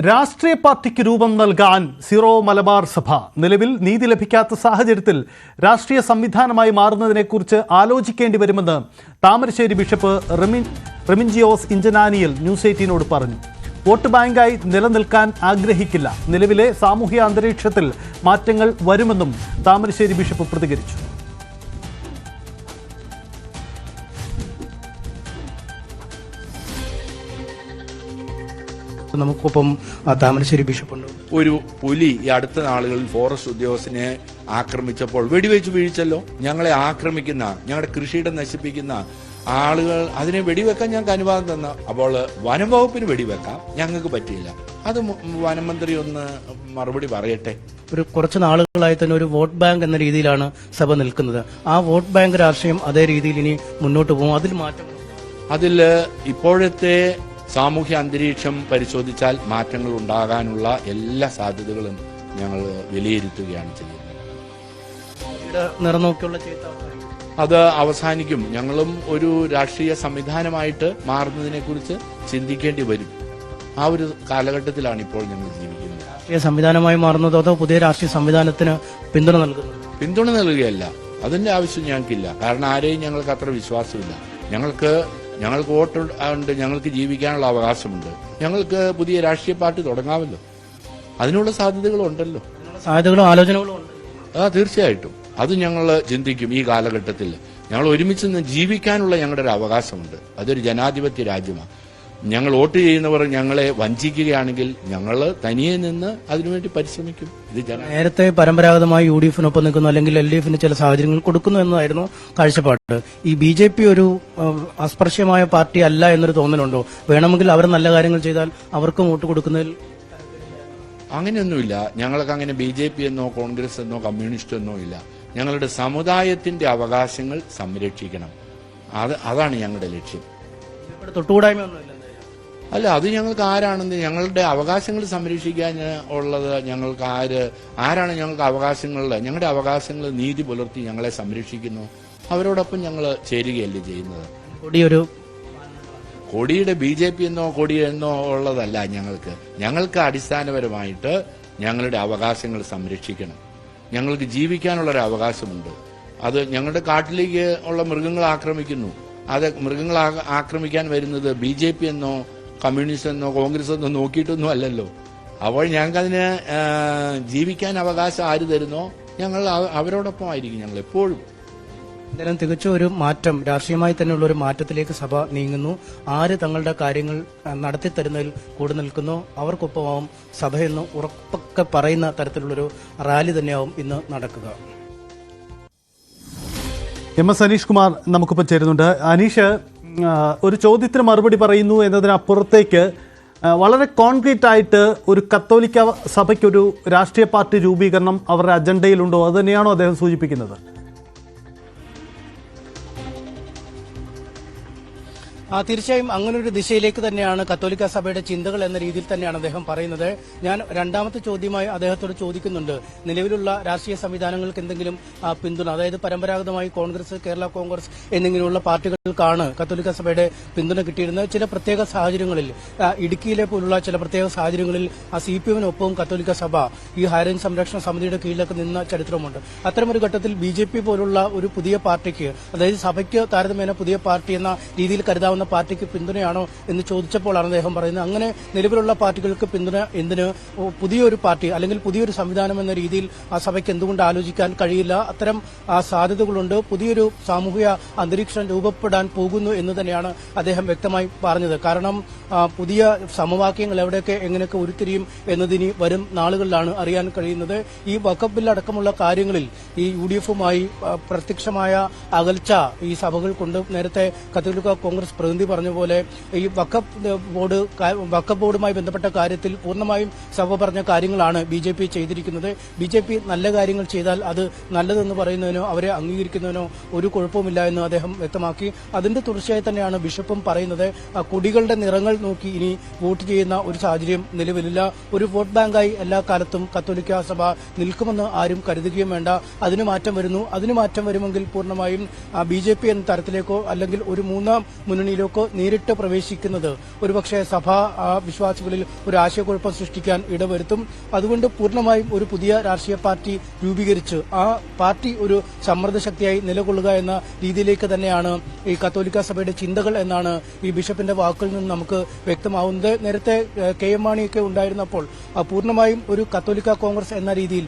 രാഷ്ട്രീയ പാർട്ടിക്ക് രൂപം നൽകാൻ സിറോ മലബാർ സഭ നിലവിൽ നീതി ലഭിക്കാത്ത സാഹചര്യത്തിൽ രാഷ്ട്രീയ സംവിധാനമായി മാറുന്നതിനെക്കുറിച്ച് ആലോചിക്കേണ്ടി വരുമെന്ന് താമരശ്ശേരി ബിഷപ്പ് റെമിഞ്ചിയോസ് ഇഞ്ചനാനിയൽ ന്യൂസ് 18നോട് പറഞ്ഞു. വോട്ട് ബാങ്കായി നിലനിൽക്കാൻ ആഗ്രഹിക്കില്ല. നിലവിലെ സാമൂഹ്യ അന്തരീക്ഷത്തിൽ മാറ്റങ്ങൾ വരുമെന്നും താമരശ്ശേരി ബിഷപ്പ് പ്രതികരിച്ചു. നമുക്കൊപ്പം താമരശ്ശേരി ബിഷപ്പുണ്ട്. ഒരു പുലി ഈ അടുത്ത നാളുകളിൽ ഫോറസ്റ്റ് ഉദ്യോഗസ്ഥനെ ആക്രമിച്ചപ്പോൾ വെടിവെച്ച് വീഴ്ചല്ലോ. ഞങ്ങളെ ആക്രമിക്കുന്ന, ഞങ്ങളുടെ കൃഷിയിടം നശിപ്പിക്കുന്ന ആളുകൾ അതിനെ വെടിവെക്കാൻ ഞങ്ങൾക്ക് അനുവാദം തന്ന. അപ്പോൾ വനം വകുപ്പിന് വെടിവെക്കാം, ഞങ്ങൾക്ക് പറ്റില്ല. അത് വനമന്ത്രി ഒന്ന് മറുപടി പറയട്ടെ. ഒരു കുറച്ച് നാളുകളായി തന്നെ ഒരു വോട്ട് ബാങ്ക് എന്ന രീതിയിലാണ് സഭ നിൽക്കുന്നത്. ആ വോട്ട് ബാങ്ക് രാഷ്ട്രീയം അതേ രീതിയിൽ ഇനി മുന്നോട്ട് പോകും. അതിൽ മാറ്റം, അതിൽ ഇപ്പോഴത്തെ സാമൂഹ്യ അന്തരീക്ഷം പരിശോധിച്ചാൽ മാറ്റങ്ങൾ ഉണ്ടാകാനുള്ള എല്ലാ സാധ്യതകളും ഞങ്ങൾ വിലയിരുത്തുകയാണ് ചെയ്യുന്നത്. അത് അവസാനിക്കും. ഞങ്ങളും ഒരു രാഷ്ട്രീയ സംവിധാനമായിട്ട് മാറുന്നതിനെ കുറിച്ച് ചിന്തിക്കേണ്ടി വരും. ആ ഒരു കാലഘട്ടത്തിലാണ് ഇപ്പോൾ ഞങ്ങൾ ജീവിക്കുന്നത്. രാഷ്ട്രീയ സംവിധാനമായി മാറുന്നതോ അതോ പുതിയ രാഷ്ട്രീയ സംവിധാനത്തിന് പിന്തുണ നൽകുന്നത്? പിന്തുണ നൽകുകയല്ല, അതിന്റെ ആവശ്യം ഞങ്ങൾക്കില്ല. കാരണം ആരെയും ഞങ്ങൾക്ക് അത്ര വിശ്വാസമില്ല. ഞങ്ങൾക്ക് വോട്ട് ഉണ്ട്, ഞങ്ങൾക്ക് ജീവിക്കാനുള്ള അവകാശമുണ്ട്. ഞങ്ങൾക്ക് പുതിയ രാഷ്ട്രീയ പാർട്ടി തുടങ്ങാമല്ലോ. അതിനുള്ള സാധ്യതകളുണ്ടല്ലോ, സാധ്യതകളും ആലോചനകളും ഉണ്ട്. തീർച്ചയായിട്ടും അത് ഞങ്ങൾ ചിന്തിക്കും. ഈ കാലഘട്ടത്തിൽ ഞങ്ങൾ ഒരുമിച്ച് നിന്ന് ജീവിക്കാനുള്ള ഞങ്ങളുടെ ഒരു അവകാശമുണ്ട്. അതൊരു ജനാധിപത്യ രാജ്യമാണ്. ഞങ്ങൾ വോട്ട് ചെയ്യുന്നവർ ഞങ്ങളെ വഞ്ചിക്കുകയാണെങ്കിൽ ഞങ്ങൾ തനിയെ നിന്ന് അതിനുവേണ്ടി പരിശ്രമിക്കും. ഇത് നേരത്തെ പരമ്പരാഗതമായി UDF-നൊപ്പം നിൽക്കുന്നു, അല്ലെങ്കിൽ LDF-ന് ചില സാഹചര്യങ്ങൾ കൊടുക്കുന്നു എന്നതായിരുന്നു കാഴ്ചപ്പാട്. ഈ BJP ഒരു അസ്പർശ്യമായ പാർട്ടി അല്ല എന്നൊരു തോന്നലുണ്ടോ? വേണമെങ്കിൽ അവർ നല്ല കാര്യങ്ങൾ ചെയ്താൽ അവർക്കും വോട്ട് കൊടുക്കുന്നതിൽ അങ്ങനെയൊന്നുമില്ല. ഞങ്ങൾക്ക് അങ്ങനെ BJP എന്നോ കോൺഗ്രസ് എന്നോ കമ്മ്യൂണിസ്റ്റ് എന്നോ ഇല്ല. ഞങ്ങളുടെ സമുദായത്തിന്റെ അവകാശങ്ങൾ സംരക്ഷിക്കണം. അതാണ് ഞങ്ങളുടെ ലക്ഷ്യം. തൊട്ടുകൂടായ്മയൊന്നുമില്ല. അല്ല, അത് ഞങ്ങൾക്ക് ആരാണെന്ന്, ഞങ്ങളുടെ അവകാശങ്ങൾ സംരക്ഷിക്കാൻ ഉള്ളത് ഞങ്ങൾക്ക് ആരാണ് ഞങ്ങൾക്ക് ഞങ്ങളുടെ അവകാശങ്ങൾ നീതി പുലർത്തി ഞങ്ങളെ സംരക്ഷിക്കുന്നു, അവരോടൊപ്പം ഞങ്ങൾ ചേരുകയല്ലേ ചെയ്യുന്നത്. കൊടിയുടെ BJP എന്നോ എന്നോ ഉള്ളതല്ല. ഞങ്ങൾക്ക് അടിസ്ഥാനപരമായിട്ട് ഞങ്ങളുടെ അവകാശങ്ങൾ സംരക്ഷിക്കണം. ഞങ്ങൾക്ക് ജീവിക്കാനുള്ളൊരു അവകാശമുണ്ട്. അത് ഞങ്ങളുടെ കാട്ടിലേക്ക് ഉള്ള മൃഗങ്ങൾ ആക്രമിക്കുന്നു. അത് മൃഗങ്ങൾ ആക്രമിക്കാൻ വരുന്നത് BJP എന്നോ കമ്മ്യൂണിസ്റ്റ് എന്നോ കോൺഗ്രസ് എന്നോ നോക്കിയിട്ടൊന്നും അല്ലല്ലോ. അപ്പോൾ ഞങ്ങൾക്കതിന് ജീവിക്കാൻ അവകാശം ആര് തരുന്നോ ഞങ്ങൾ അവരോടൊപ്പം ആയിരിക്കും ഞങ്ങൾ എപ്പോഴും. എന്തായാലും തികച്ചും ഒരു മാറ്റം, രാഷ്ട്രീയമായി തന്നെയുള്ള ഒരു മാറ്റത്തിലേക്ക് സഭ നീങ്ങുന്നു. ആര് തങ്ങളുടെ കാര്യങ്ങൾ നടത്തിത്തരുന്നതിൽ കൂടെ നിൽക്കുന്നു അവർക്കൊപ്പമാവും സഭയെന്ന് ഉറപ്പൊക്കെ പറയുന്ന തരത്തിലുള്ളൊരു റാലി തന്നെയാവും ഇന്ന് നടക്കുക. MS അനീഷ് കുമാർ നമുക്കിപ്പോൾ ചേരുന്നുണ്ട്. അനീഷ്, ഒരു ചോദ്യത്തിന് മറുപടി പറയുന്നു എന്നതിനപ്പുറത്തേക്ക് വളരെ കോൺക്രീറ്റ് ആയിട്ട് ഒരു കത്തോലിക്ക സഭയ്ക്കൊരു രാഷ്ട്രീയ പാർട്ടി രൂപീകരണം അവരുടെ അജണ്ടയിലുണ്ടോ? അത് തന്നെയാണോ അദ്ദേഹം സൂചിപ്പിക്കുന്നത്? തീർച്ചയായും അങ്ങനൊരു ദിശയിലേക്ക് തന്നെയാണ് കത്തോലിക്ക സഭയുടെ ചിന്തകൾ എന്ന രീതിയിൽ തന്നെയാണ് അദ്ദേഹം പറയുന്നത്. ഞാൻ രണ്ടാമത്തെ ചോദ്യമായി അദ്ദേഹത്തോട് ചോദിക്കുന്നുണ്ട്, നിലവിലുള്ള രാഷ്ട്രീയ സംവിധാനങ്ങൾക്ക് എന്തെങ്കിലും പിന്തുണ, അതായത് പരമ്പരാഗതമായി കോൺഗ്രസ്, കേരള കോൺഗ്രസ് എന്നിങ്ങനെയുള്ള പാർട്ടികൾക്കാണ് കത്തോലിക്ക സഭയുടെ പിന്തുണ കിട്ടിയിരുന്നത്. ചില പ്രത്യേക സാഹചര്യങ്ങളിൽ, ഇടുക്കിയിലെ പോലുള്ള ചില പ്രത്യേക സാഹചര്യങ്ങളിൽ CPM-നൊപ്പവും കത്തോലിക്ക സഭ ഈ ഹൈറേഞ്ച് സംരക്ഷണ സമിതിയുടെ കീഴിലൊക്കെ നിന്ന ചരിത്രമുണ്ട്. അത്തരമൊരു ഘട്ടത്തിൽ BJP പോലുള്ള ഒരു പുതിയ പാർട്ടിക്ക്, അതായത് സഭയ്ക്ക് താരതമ്യേന പുതിയ പാർട്ടി എന്ന രീതിയിൽ കരുതാവുന്ന പാർട്ടിക്ക് പിന്തുണയാണോ എന്ന് ചോദിച്ചപ്പോഴാണ് അദ്ദേഹം പറയുന്നത്, അങ്ങനെ നിലവിലുള്ള പാർട്ടികൾക്ക് പിന്തുണ എന്തിന്, പുതിയൊരു പാർട്ടി അല്ലെങ്കിൽ പുതിയൊരു സംവിധാനം എന്ന രീതിയിൽ ആ സഭയ്ക്ക് എന്തുകൊണ്ട് ആലോചിക്കാൻ കഴിയില്ല? അത്തരം സാധ്യതകളുണ്ട്. പുതിയൊരു സാമൂഹിക അന്തരീക്ഷം രൂപപ്പെടാൻ പോകുന്നു എന്ന് തന്നെയാണ് അദ്ദേഹം വ്യക്തമായി പറഞ്ഞത്. കാരണം പുതിയ സമവാക്യങ്ങൾ എവിടെയൊക്കെ എങ്ങനെയൊക്കെ ഉരുത്തിരിയും എന്നതിനി വരും നാളുകളിലാണ് അറിയാൻ കഴിയുന്നത്. ഈ വഖഫ് ബിൽ അടക്കമുള്ള കാര്യങ്ങളിൽ ഈ UDF-മായി പ്രത്യക്ഷമായ അകൽച്ച ഈ സഭകൾ കൊണ്ട് നേരത്തെ കത്തോലിക്ക കോൺഗ്രസ് പ്രതിനിധി പറഞ്ഞ പോലെ ഈ വഖഫ് ബോർഡുമായി ബന്ധപ്പെട്ട കാര്യത്തിൽ പൂർണ്ണമായും സഭ പറഞ്ഞ കാര്യങ്ങളാണ് BJP ചെയ്തിരിക്കുന്നത്. BJP നല്ല കാര്യങ്ങൾ ചെയ്താൽ അത് നല്ലതെന്ന് പറയുന്നതിനോ അവരെ അംഗീകരിക്കുന്നതിനോ ഒരു കുഴപ്പമില്ല എന്ന് അദ്ദേഹം വ്യക്തമാക്കി. അതിന്റെ തുടർച്ചയായി തന്നെയാണ് ബിഷപ്പും പറയുന്നത്, കൊടികളുടെ നിറങ്ങൾ നോക്കി ഇനി വോട്ട് ചെയ്യുന്ന ഒരു സാഹചര്യം നിലവിലില്ല. ഒരു വോട്ട് ബാങ്കായി എല്ലാ കാലത്തും കത്തോലിക്ക സഭ നിൽക്കുമെന്ന് ആരും കരുതുകയും വേണ്ട. അതിന് മാറ്റം വരുന്നു. അതിന് മാറ്റം വരുമെങ്കിൽ പൂർണ്ണമായും BJP എന്ന തരത്തിലേക്കോ അല്ലെങ്കിൽ ഒരു മൂന്നാം മുന്നണി നടപടിയിലേക്ക് നേരിട്ട് പ്രവേശിക്കുന്നത് ഒരുപക്ഷെ സഭാ വിശ്വാസികളിൽ ഒരു ആശയക്കുഴപ്പം സൃഷ്ടിക്കാൻ ഇടവരുത്തും. അതുകൊണ്ട് പൂർണ്ണമായും ഒരു പുതിയ രാഷ്ട്രീയ പാർട്ടി രൂപീകരിച്ച് ആ പാർട്ടി ഒരു സമ്മർദ്ദ ശക്തിയായി നിലകൊള്ളുക എന്ന രീതിയിലേക്ക് തന്നെയാണ് ഈ കത്തോലിക്ക സഭയുടെ ചിന്തകൾ എന്നാണ് ഈ ബിഷപ്പിന്റെ വാക്കുകളിൽ നിന്ന് നമുക്ക് വ്യക്തമാവുന്നത്. നേരത്തെ കെ എം മാണിയൊക്കെ ഉണ്ടായിരുന്നപ്പോൾ പൂർണ്ണമായും ഒരു കത്തോലിക്ക കോൺഗ്രസ് എന്ന രീതിയിൽ,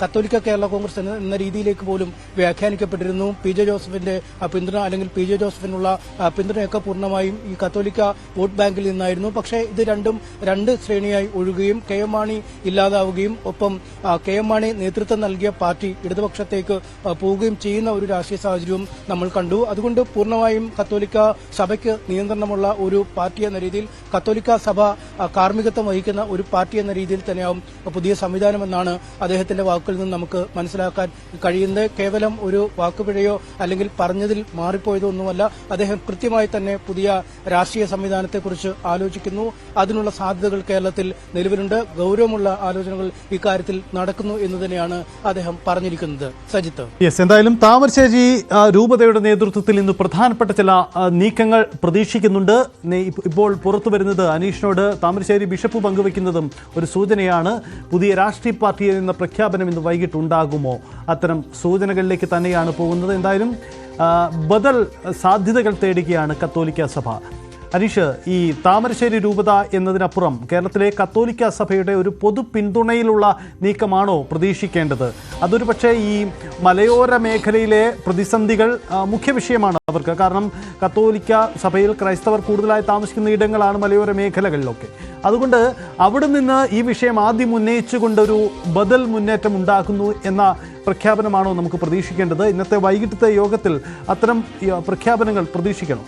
കത്തോലിക്ക കേരള കോൺഗ്രസ് എന്ന രീതിയിലേക്ക് പോലും വ്യാഖ്യാനിക്കപ്പെട്ടിരുന്നു. പി ജെ ജോസഫിന്റെ പിന്തുണ അല്ലെങ്കിൽ പി ജെ ജോസഫിനുള്ള പിന്തുണയൊക്കെ പൂർണ്ണമായും ഈ കത്തോലിക്ക വോട്ട് ബാങ്കിൽ നിന്നായിരുന്നു. പക്ഷേ ഇത് രണ്ടും രണ്ട് ശ്രേണിയായി ഒഴുകുകയും കെ എം മാണി ഇല്ലാതാവുകയും ഒപ്പം കെ എം മാണി നേതൃത്വം നൽകിയ പാർട്ടി ഇടതുപക്ഷത്തേക്ക് പോവുകയും ചെയ്യുന്ന ഒരു രാഷ്ട്രീയ സാഹചര്യവും നമ്മൾ കണ്ടു. അതുകൊണ്ട് പൂർണ്ണമായും കത്തോലിക്ക സഭയ്ക്ക് നിയന്ത്രണമുള്ള ഒരു പാർട്ടി എന്ന രീതിയിൽ, കത്തോലിക്ക സഭ കാർമ്മികത്വം വഹിക്കുന്ന ഒരു പാർട്ടി എന്ന രീതിയിൽ തന്നെയാവും പുതിയ സംവിധാനമെന്നാണ് അദ്ദേഹത്തിന്റെ വാക്കുകളിൽ നിന്ന് നമുക്ക് മനസ്സിലാക്കാൻ കഴിയുന്നത്. കേവലം ഒരു വാക്കുപിഴയോ അല്ലെങ്കിൽ പറഞ്ഞതിൽ മാറിപ്പോയതോ ഒന്നുമല്ല. അദ്ദേഹം കൃത്യമായി തന്നെ പുതിയ രാഷ്ട്രീയ സംവിധാനത്തെക്കുറിച്ച് ആലോചിക്കുന്നു. അതിനുള്ള സാധ്യതകൾ കേരളത്തിൽ നിലവിലുണ്ട്. ഗൌരവമുള്ള ആലോചനകൾ ഇക്കാര്യത്തിൽ നടക്കുന്നു എന്ന് തന്നെയാണ് അദ്ദേഹം പറഞ്ഞിരിക്കുന്നത്. സജിത്ത്, എന്തായാലും താമരശ്ശേരി രൂപതയുടെ നേതൃത്വത്തിൽ ഇന്ന് പ്രധാനപ്പെട്ട ചില നീക്കങ്ങൾ പ്രതീക്ഷിക്കുന്നുണ്ട്. ഇപ്പോൾ പുറത്തു വരുന്നത് അനീഷിനോട് താമരശ്ശേരി ബിഷപ്പ് പങ്കുവയ്ക്കുന്നതും ഒരു സൂചനയാണ്. പുതിയ രാഷ്ട്രീയ പാർട്ടിയിൽ നിന്ന് പ്രഖ്യാപനം ഇന്ന് വൈകിട്ട് ഉണ്ടാകുമോ? അത്തരം സൂചനകളിലേക്ക് തന്നെയാണ് പോകുന്നത്. എന്തായാലും ബദൽ സാധ്യതകൾ തേടുകയാണ് കത്തോലിക്ക സഭ. അനീഷ്, ഈ താമരശ്ശേരി രൂപത എന്നതിനപ്പുറം കേരളത്തിലെ കത്തോലിക്ക സഭയുടെ ഒരു പൊതു പിന്തുണയിലുള്ള നീക്കമാണോ പ്രതീക്ഷിക്കേണ്ടത്? അതൊരു പക്ഷേ ഈ മലയോര മേഖലയിലെ പ്രതിസന്ധികൾ മുഖ്യ വിഷയമാണ് അവർക്ക്. കാരണം കത്തോലിക്ക സഭയിൽ ക്രൈസ്തവർ കൂടുതലായി താമസിക്കുന്ന ഇടങ്ങളാണ് മലയോര മേഖലകളിലൊക്കെ. അതുകൊണ്ട് അവിടെ നിന്ന് ഈ വിഷയം ആദ്യം ഉന്നയിച്ചുകൊണ്ടൊരു ബദൽ മുന്നേറ്റം ഉണ്ടാക്കുന്നു എന്ന പ്രഖ്യാപനമാണോ നമുക്ക് പ്രതീക്ഷിക്കേണ്ടത്? ഇന്നത്തെ വൈകിട്ടത്തെ യോഗത്തിൽ അത്തരം പ്രഖ്യാപനങ്ങൾ പ്രതീക്ഷിക്കണം?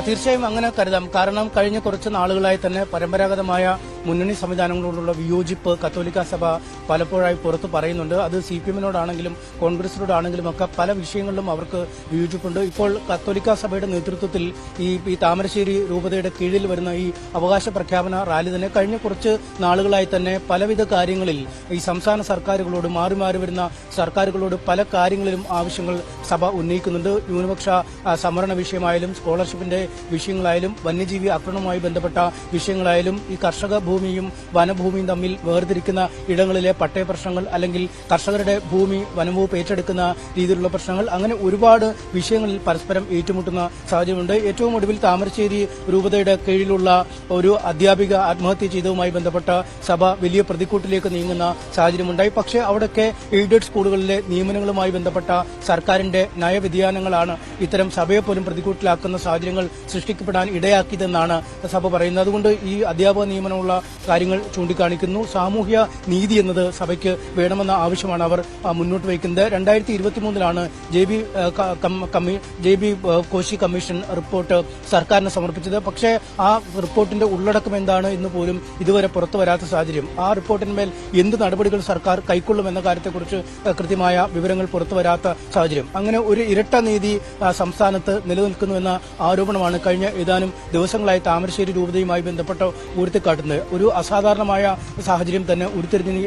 തീർച്ചയായും അങ്ങനെ കരുതാം. കാരണം കഴിഞ്ഞ കുറച്ച് നാളുകളായി തന്നെ പരമ്പരാഗതമായ മുന്നണി സംവിധാനങ്ങളോടുള്ള വിയോജിപ്പ് കത്തോലിക്ക സഭ പലപ്പോഴായി പുറത്തു പറയുന്നുണ്ട്. അത് CPM-നോടാണെങ്കിലും കോൺഗ്രസിനോടാണെങ്കിലും ഒക്കെ പല വിഷയങ്ങളിലും അവർക്ക് വിയോജിപ്പുണ്ട്. ഇപ്പോൾ കത്തോലിക്ക സഭയുടെ നേതൃത്വത്തിൽ ഈ താമരശ്ശേരി രൂപതയുടെ കീഴിൽ വരുന്ന ഈ അവകാശ പ്രഖ്യാപന റാലി തന്നെ കഴിഞ്ഞ കുറച്ച് നാളുകളായി തന്നെ പലവിധ കാര്യങ്ങളിൽ ഈ സംസ്ഥാന സർക്കാരുകളോട്, മാറി മാറി വരുന്ന സർക്കാരുകളോട് പല കാര്യങ്ങളിലും ആവശ്യങ്ങൾ സഭ ഉന്നയിക്കുന്നുണ്ട്. ന്യൂനപക്ഷ സംവരണ വിഷയമായാലും സ്കോളർഷിപ്പിന്റെ വിഷയങ്ങളായാലും വന്യജീവി ആക്രമണവുമായി ബന്ധപ്പെട്ട വിഷയങ്ങളായാലും ഈ കർഷക ഭൂമിയും വനഭൂമിയും തമ്മിൽ വേർതിരിക്കുന്ന ഇടങ്ങളിലെ പട്ടയ പ്രശ്നങ്ങൾ, അല്ലെങ്കിൽ കർഷകരുടെ ഭൂമി വനംവകുപ്പ് ഏറ്റെടുക്കുന്ന രീതിയിലുള്ള പ്രശ്നങ്ങൾ, അങ്ങനെ ഒരുപാട് വിഷയങ്ങളിൽ പരസ്പരം ഏറ്റുമുട്ടുന്ന സാഹചര്യമുണ്ട്. ഏറ്റവും ഒടുവിൽ താമരശ്ശേരി രൂപതയുടെ കീഴിലുള്ള ഒരു അധ്യാപിക ആത്മഹത്യ ചെയ്തതുമായി ബന്ധപ്പെട്ട സഭ വലിയ പ്രതിക്കൂട്ടിലേക്ക് നീങ്ങുന്ന സാഹചര്യമുണ്ടായി. പക്ഷേ അവിടെയൊക്കെ എയ്ഡഡ് സ്കൂളുകളിലെ നിയമനങ്ങളുമായി ബന്ധപ്പെട്ട സർക്കാരിന്റെ നയവ്യതിയാനങ്ങളാണ് ഇത്തരം സഭയെ പോലും പ്രതിക്കൂട്ടിലാക്കുന്ന സാഹചര്യങ്ങൾ സൃഷ്ടിക്കപ്പെടാൻ ഇടയാക്കിയതെന്നാണ് സഭ പറയുന്നത്. അതുകൊണ്ട് ഈ അധ്യാപക നിയമനമുള്ള കാര്യങ്ങൾ ചൂണ്ടിക്കാണിക്കുന്നു. സാമൂഹ്യ നീതി എന്നത് സഭയ്ക്ക് വേണമെന്ന ആവശ്യമാണ് അവർ മുന്നോട്ട് വയ്ക്കുന്നത്. 2023 JB കോശി കമ്മീഷൻ റിപ്പോർട്ട് സർക്കാരിന് സമർപ്പിച്ചത്. പക്ഷേ ആ റിപ്പോർട്ടിന്റെ ഉള്ളടക്കം എന്താണ് എന്ന് പോലും ഇതുവരെ പുറത്തു വരാത്ത സാഹചര്യം. ആ റിപ്പോർട്ടിന്മേൽ എന്ത് നടപടികൾ സർക്കാർ കൈക്കൊള്ളുമെന്ന കാര്യത്തെക്കുറിച്ച് കൃത്യമായ വിവരങ്ങൾ പുറത്തു വരാത്ത സാഹചര്യം. അങ്ങനെ ഒരു ഇരട്ട നീതി സംസ്ഥാനത്ത് നിലനിൽക്കുന്നുവെന്ന ആരോപണമാണ് കഴിഞ്ഞ ഏതാനും ദിവസങ്ങളായി താമരശ്ശേരി രൂപതയുമായി ബന്ധപ്പെട്ട് ഉയർത്തിക്കാട്ടുന്നത്. ഒരു അസാധാരണമായ സാഹചര്യം തന്നെ ഉരുത്തിരിഞ്ഞു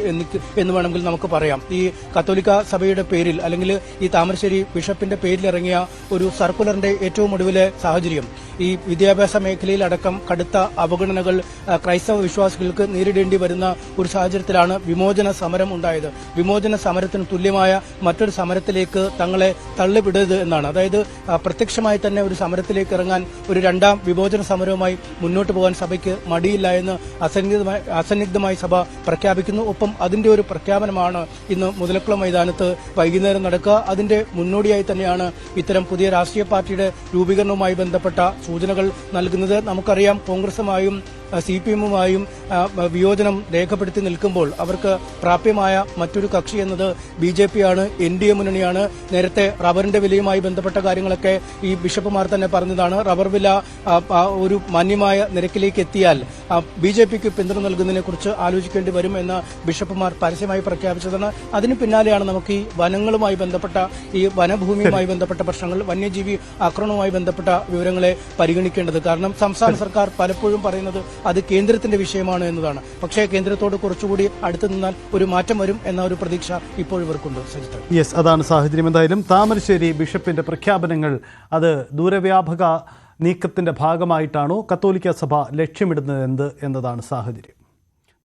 എന്ന് വേണമെങ്കിൽ നമുക്ക് പറയാം. ഈ കത്തോലിക്ക സഭയുടെ പേരിൽ, അല്ലെങ്കിൽ ഈ താമരശ്ശേരി ബിഷപ്പിന്റെ പേരിലിറങ്ങിയ ഒരു സർക്കുലറിന്റെ ഏറ്റവും ഒടുവിലെ സാഹചര്യം ഈ വിദ്യാഭ്യാസ മേഖലയിലടക്കം കടുത്ത അവഗണനകൾ ക്രൈസ്തവ വിശ്വാസികൾക്ക് നേരിടേണ്ടി വരുന്ന ഒരു സാഹചര്യത്തിലാണ് വിമോചന സമരം ഉണ്ടായത്. വിമോചന സമരത്തിന് തുല്യമായ മറ്റൊരു സമരത്തിലേക്ക് തങ്ങളെ തള്ളിവിടരുത് എന്നാണ്. അതായത് പ്രത്യക്ഷമായി തന്നെ ഒരു സമരത്തിലേക്ക് ഇറങ്ങാൻ, ഒരു രണ്ടാം വിമോചന സമരവുമായി മുന്നോട്ട് പോകാൻ സഭയ്ക്ക് മടിയില്ല എന്ന് അസന്നിഗ്ധമായി സഭ പ്രഖ്യാപിക്കുന്നു. ഒപ്പം അതിന്റെ ഒരു പ്രഖ്യാപനമാണ് ഇന്ന് മുതലക്കുളം മൈതാനത്ത് വൈകുന്നേരം നടക്കുക. അതിന്റെ മുന്നോടിയായി തന്നെയാണ് ഇത്തരം പുതിയ രാഷ്ട്രീയ പാർട്ടിയുടെ രൂപീകരണവുമായി ബന്ധപ്പെട്ട സൂചനകൾ നൽകുന്നത്. നമുക്കറിയാം, കോൺഗ്രസുമായും CPM-ഉമായും വിയോജനം രേഖപ്പെടുത്തി നിൽക്കുമ്പോൾ അവർക്ക് പ്രാപ്യമായ മറ്റൊരു കക്ഷി എന്നത് BJP ആണ്, NDA മുന്നണിയാണ്. നേരത്തെ റബ്ബറിന്റെ വിലയുമായി ബന്ധപ്പെട്ട കാര്യങ്ങളൊക്കെ ഈ ബിഷപ്പുമാർ തന്നെ പറഞ്ഞതാണ്. റബ്ബർ വില ഒരു മാന്യമായ നിരക്കിലേക്ക് എത്തിയാൽ BJPക്ക് പിന്തുണ നൽകുന്നതിനെ കുറിച്ച് ആലോചിക്കേണ്ടി വരും എന്ന് ബിഷപ്പുമാർ പരസ്യമായി പ്രഖ്യാപിച്ചതാണ്. അതിന് പിന്നാലെയാണ് നമുക്ക് ഈ വനങ്ങളുമായി ബന്ധപ്പെട്ട, ഈ വനഭൂമിയുമായി ബന്ധപ്പെട്ട പ്രശ്നങ്ങൾ, വന്യജീവി ആക്രമണവുമായി ബന്ധപ്പെട്ട വിവരങ്ങളെ പരിഗണിക്കേണ്ടത്. കാരണം സംസ്ഥാന സർക്കാർ പലപ്പോഴും പറയുന്നത് അത് കേന്ദ്രത്തിന്റെ വിഷയമാണ് എന്നതാണ്. പക്ഷേ കേന്ദ്രത്തോട് കുറച്ചുകൂടി അടുത്ത് നിന്നാൽ ഒരു മാറ്റം വരും എന്ന ഒരു പ്രതീക്ഷ ഇപ്പോൾ ഇവർക്കുണ്ട്. സജിത്ത്, യെസ്, അതാണ് സാഹചര്യം. എന്തായാലും താമരശ്ശേരി ബിഷപ്പിന്റെ പ്രഖ്യാപനങ്ങൾ അത് ദൂരവ്യാപക നീക്കത്തിന്റെ ഭാഗമായിട്ടാണോ കത്തോലിക്ക സഭ ലക്ഷ്യമിടുന്നത് എന്നതാണ് സാഹചര്യം.